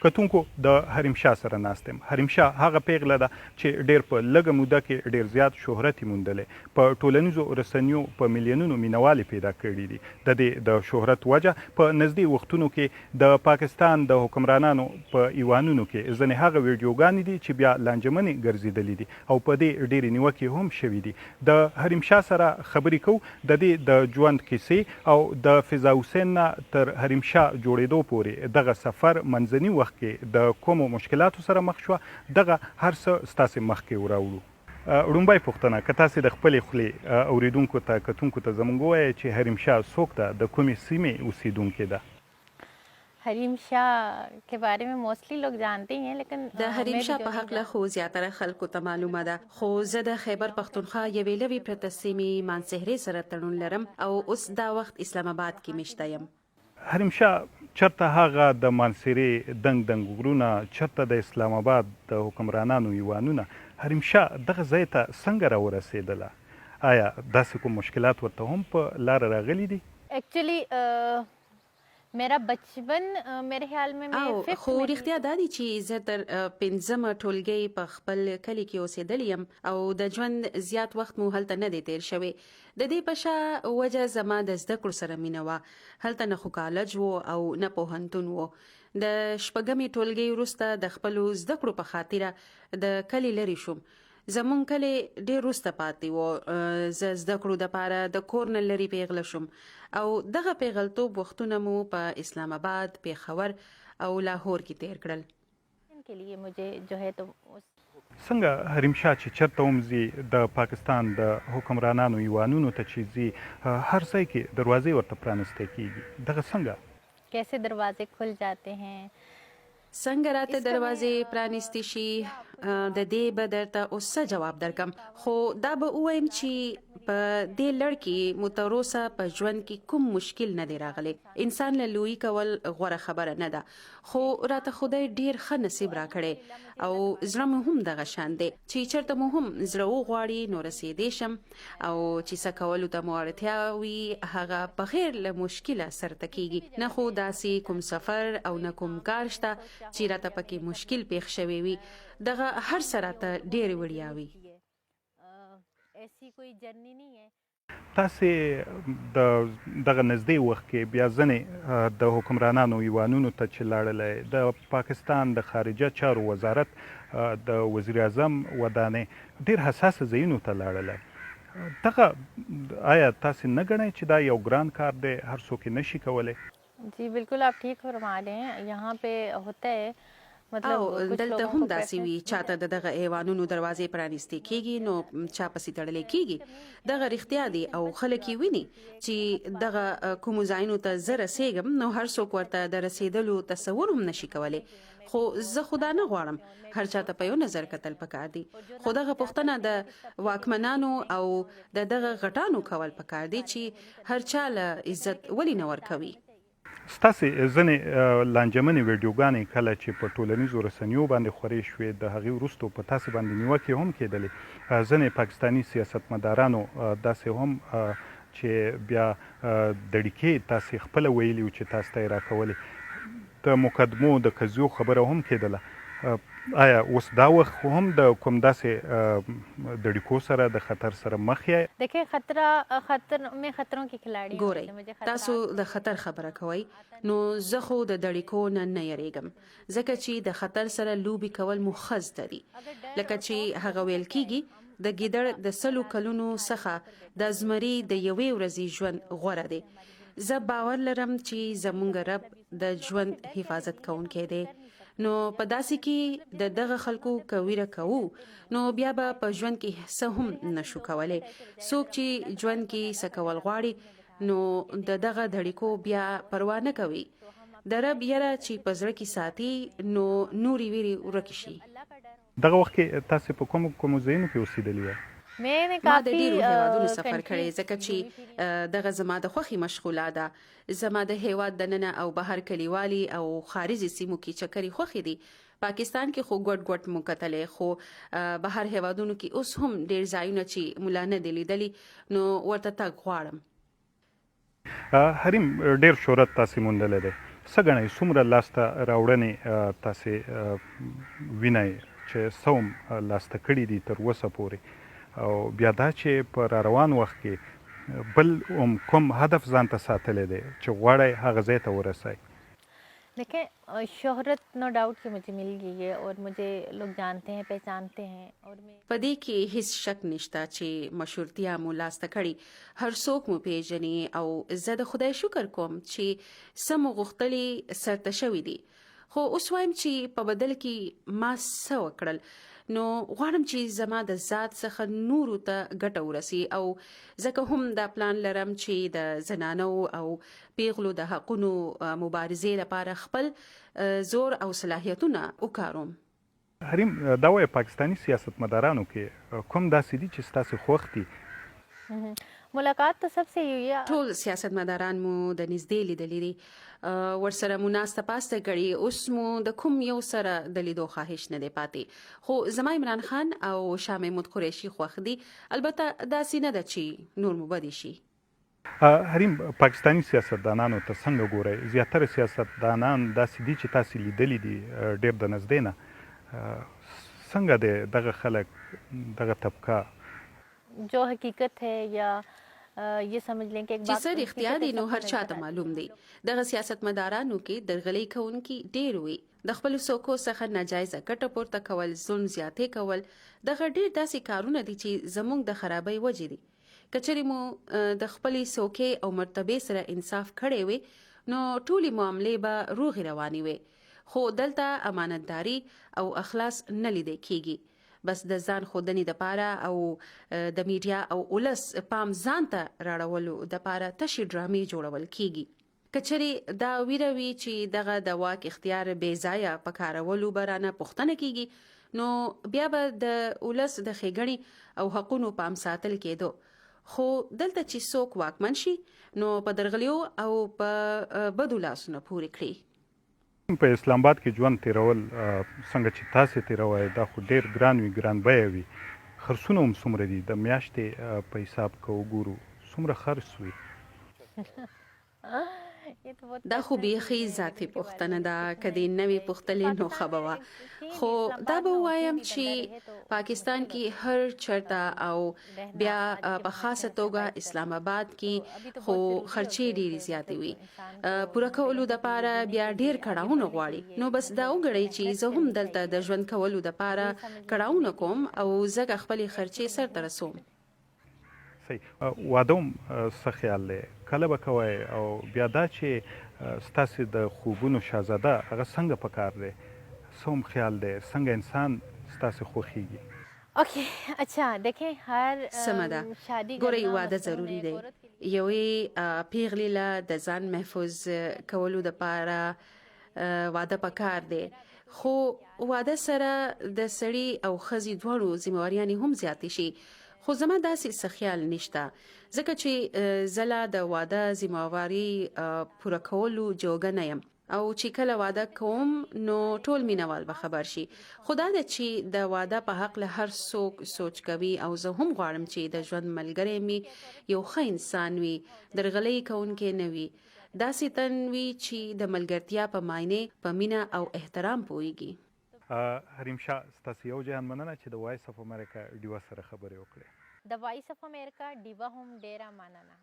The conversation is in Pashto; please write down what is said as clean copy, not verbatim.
کتونکو د حریم شاه سره ناست یم. حریم شاه هغه پیغله ده چې ډېر په لږه موده کې ډېر زیات شهرت یې موندلی. په ټولنیزو رسنیو په میلیونونو مینوال پیدا کړي دي. د دې د شهرت وجه په نږدې وختونو کې د پاکستان د حکمرانانو په ایوانونو کې ځینې هغه ویډیوګانې دي چې بیا لانجمنې ګرځېدلې دي او په دې ډېرې نیوکې هم شوي دي. د حریم شاه سره خبرې کوو د دې د ژوند کیسې او د فضا حسین نه تر حریم شاه جوړېدو پورې دغه سفر منځني وخت کې د کومو مشکلاتو سره مخ شوه، دغه هر څه ستاسې مخکې وراوړو. لومبۍ پوښتنه، که تاسې د خپلې خولې اوریدونکو ته کتونکو ته زموږ ووایئ چې حریم شاه څوک ده، د کومې سیمې اوسیدونکې ده؟ حریم شاه के बारे में मोस्टली लोग जानते ही हैं लेकिन د حریم شاه په حق له خو زیاتره خلکو ته معلومه ده، خو زه د خیبر پښتونخوا یوې لوی پرته سیمې مانسهرې سره تړون لرم او اوس دا وخت اسلام آباد کې مشته یم. حریم شاه چرته هغه د مانسهرې دنګ دنګ غرونه، چرته د اسلام آباد د حکمرانانو ایوانونه، حریم شاه دغه ځای ته څنګه راورسېدله؟ آیا داسې کوم مشکلات ورته هم په لاره راغلي دي؟ एक्चुअली मेरा बचपन मेरे ख्याल में او خو رښتیا دا دی چې زه تر پنځمه ټولګۍ په خپل کلي کې اوسېدلی یم او د ژوند زیات وخت مو هلته نه دی تیر شوی. د دې په شا وجه زما د زده کړو سره مینه وه. هلته نه خو کالج و او نه پوهنتون و. د شپږمې ټولګۍ وروسته د خپلو زده کړو په خاطره د کلي لرې شوم. زمون کلی ډېر وروسته پاتې و. زه زده کړو دپاره د کور نه لرې پیغله شوم او دغه پیغلتوب وختونه مو په اسلام آباد، پیښور او لاهور کې تیر کړل. के लिए मुझे जो है तो څنګه حریم شاه چې چرته هم ځي د پاکستان د حکمرانانو ایوانونو ته چې ځي هر ځای کې دروازې ورته پرانیستی کېږي، دغه څنګه؟ कैसे दरवाजे खुल जाते हैं. څنګه راته دروازې پرانیستی شي د دې به درته اوس څه جواب درکم، خو دا به ووایم چې په دې لړ کې مو تر اوسه په ژوند کې کوم مشکل نه دی راغلی. انسان له لویي کول غوره خبره نه ده، خو راته خدای ډېر ښه نصیب راکړی او زړه مو هم دغه شان دی چې چېرته مو هم زړه وغواړي نو رسېدی شم او چې څه کولو ته مو اړتیا وي هغه بغیر له مشکله سرته کېږي. نه خو داسې کوم سفر او نه کوم کار شته چې راته پکې مشکل پیښ شوی وي. دغه هر څه راته ډېرې وړیا وي. تاسې دغه نږدې وخت کې بیا ځینې د حکمرانانو ایوانونو ته چې لاړلی، د پاکستان د خارجه چارو وزارت د وزیر اعظم ودانې ډېر حساسه ځایونو ته لاړلی. دغه آیا تاسې نه ګڼئ چې دا یو ګران کار دی، هر څوک یې نشي کولی؟ जी बिल्कुल आप ठीक फरमा रहे हैं. यहाँ पे होता है او دلته هم داسې وي چاته د دغه ایوانونو دروازې پرانیستې کېږي نو چا پسې تړلی کېږي. دغه رښتیا دی او خلک یې ویني چې دغه کومو ځایونو ته زه رسېږم نو هر څوک ورته د رسېدلو تصور هم نشي کولی. خو زه خو دا نه غواړم، هر چاته په یو نظر کتل پکار دي. خو دغه پوښتنه د واکمنانو او د دغه غټانو کول پکار دي چې هر چا له عزت ولې نه ورکوي. ستاسې ځینې لانجمنې ویډیوګانې کله چې په ټولنیزو رسنیو باندې خورې شوې، د هغې وروستو په تاسې باندې نیوکې هم کېدلې. ځینې پاکستاني سیاستمدارانو داسې هم چې بیا دړیکې تاسې خپله ویلي و چې تاسو ته یې راکولې، د مقدمو د قضیو خبره هم کېدله. آیا اوس دا وخت خو هم د کوم داسې دړیکو سره د خطر سره مخ یې؟ देखिए खतरों की खिलाड़ी ګورئ تاسو د خطر خبره کوئ نو زه خو د دړیکو نه یریږم، ځکه چې د خطر سره لوبې کول مو ښه زده دي. لکه چې هغه ویل کېږي د ګیدړ د 100 کلونو څخه د زمري د یوې ورځې ژوند غوره دی. زه باور لرم چې زمونږ رب د ژوند حفاظت کوونکی دی. نو په داسې کې د دغه خلکو که ویره کوو نو بیا به په ژوند کې څه هم نشو کولی. څوک چې ژوند کې څه کول غواړي نو د دغه دړیکو بیا پروا نه کوي. د رب یره چې په زړه کې ساتي نو نورې ویرې ورکې شي. دغه وخت کې تاسې په کومو ځایونو کې اوسېدلي وئ؟ ما د ډیرو هیوادونو سفر کړی ځکه چې دغه زما د خوښې مشغوله ده. زما د هیواد دننه او بهر کلیوالي او خارجي سیمو کې چکرې خوښې دي. پاکستان کې خو ګډ مو کتلی، خو بهر هیوادونو کې اوس هم ډیر ځایونه چې ملا نه دي لیدلي نو ورته تګ غواړم. حریم ډیر شهرت تاسې موندلی دی. څه ګڼئ څومره لاسته راوړنې تاسې وینئ چې څه هم لاسته کړي دي تر اوسه پورې او بیا دا چې په را روان وخت کې بل کوم هدف ځان ته ساتلی دی چې غواړئ هغه ځای ته ورسئ؟ देखें शोहरत नो डाउट कि मुझे मिल गई है और मुझे लोग जानते हैं पहचानते हैं और मैं پدې کې هیڅ شک نشته چې مشهورتیا مو لاسته کړي هر څوک مو پیژني او زه د خدای شکر کوم چې سمو غختلي سرته شوي دي خو اوس وایم چې په بدل کې ما څه وکړل نو غواړم چې زما د ذات څخه نورو ته ګټه ورسي او ځکه هم دا پلان لرم چې د زنانو او پیغلو د حقونو مبارزې لپاره خپل زور او صلاحیتونه وکاروم. حریم دا وایي پاکستاني سیاستمدارانو کې کوم داسې دي چې ستاسې خوښ دي؟ मुलाकात तो सबसे ही हुई है ټول سیاستمداران مو د نږدې لیدلي دي ورسره مو ناسته پاسته کړي اوس مو د کوم یو سره د لیدو خواهش نه دی پاتې خو زما عمران خان او شاه محمود قریشي خوښ دي البته داسې نه ده چې نور مو بدې شي. حریم پاکستاني سیاستدانانو ته څنګه ګورئ؟ زیاتره سیاستدانان داسې دي چې تاسې لیدلي دي ډېر د نږدې نه څنګه دی دغه خلک دغه طبقه जो हकीकत है या ये समझ लें कि एक چې څه رښتیا دي نو هر چاته معلوم دی دغه سیاستمدارانو کې درغلي کوونکي ډېر وي د خپل څوکو څخه ناجایزه ګټه پورته کول ظلم زیاتې کول دغه ډېر داسې کارونه دي چې زموږ د خرابۍ وجې دي کچري مو د خپلې څوکې او مرتبې سره انصاف کړی وي نو ټولې معاملې به روغې روانې وي خو دلته امانتداري او اخلاص نه لیدل کیږي بس د ځان خودنې د پاره او د میډیا او ولس پام ځان ته راړولو د پاره تشې ډرامې جوړول کیږي کچري دا ویروي چې دغه د واک اختیار بې ځایه په کارولو برانه پوښتنه کیږي نو بیا به د ولس د ښېګڼې او حقونو پام ساتل کېدو خو دلته چې څوک واکمن شي نو په درغلیو او په بدو لاسونه پورې کړي. په اسلام آباد کې ژوند تیرول څنګه چې تاسې تیروئ دا خو ډېر ګران وي ګران بیه وي خرڅونه هم څومره دي د میاشتې په حساب که وګورو څومره خرڅ وي؟ دا خو بیخي ذاتي پوښتنه ده که دې نه وي پوښتلې نو ښه به وه خو دا به ووایم چې پاکستان کې هر چرته او بیا په خاصه توګه اسلام آباد کې خو خرچې ډېرې زیاتې وي پوره کولو دپاره بیا ډېر کړاوونه غواړي نو بس دا وګڼئ چې زه هم دلته د ژوند کولو دپاره کړاوونه کوم او ځکه خپلې خرچې سرته رسوم. صحیح واده هم څه خیال دی کله به کوئ او بیا دا چې ستاسې د خوبونو شهزاده هغه څنګه په کار دی څه هم خیال دی څنګه انسان ستاسې خوښیږي؟ اوکې اچھا دیکھیں هر سمه ده ګورئ واده ضروري دی یوې پیغلې له د ځان محفوظ کولو دپاره واده په کار دی خو واده سره د سړي او ښځې دواړو ذمهواریانې هم زیاتې شي خو زما داسې څه خیال نشته ځکه چې زه لا د واده ذمهواري پوره کولو جوګه نه یم او چې کله واده کوم نو ټول مینوال به خبر شي خو دا ده چې د واده په حق له هر څوک سوچ کوي او زه هم غواړم چې د ژوند ملګری مې یو ښه انسان وي درغلۍ کوونکی نه وي داسې تن وي چې د ملګرتیا په معنی په مینه او احترام پوهیږي. حریم شاه ستاسو یو جهان مننه چې د وایس اف امریکا ډیوا سره خبرې وکړې. د وایس اف امریکا ډیوا هم ډیره مننه.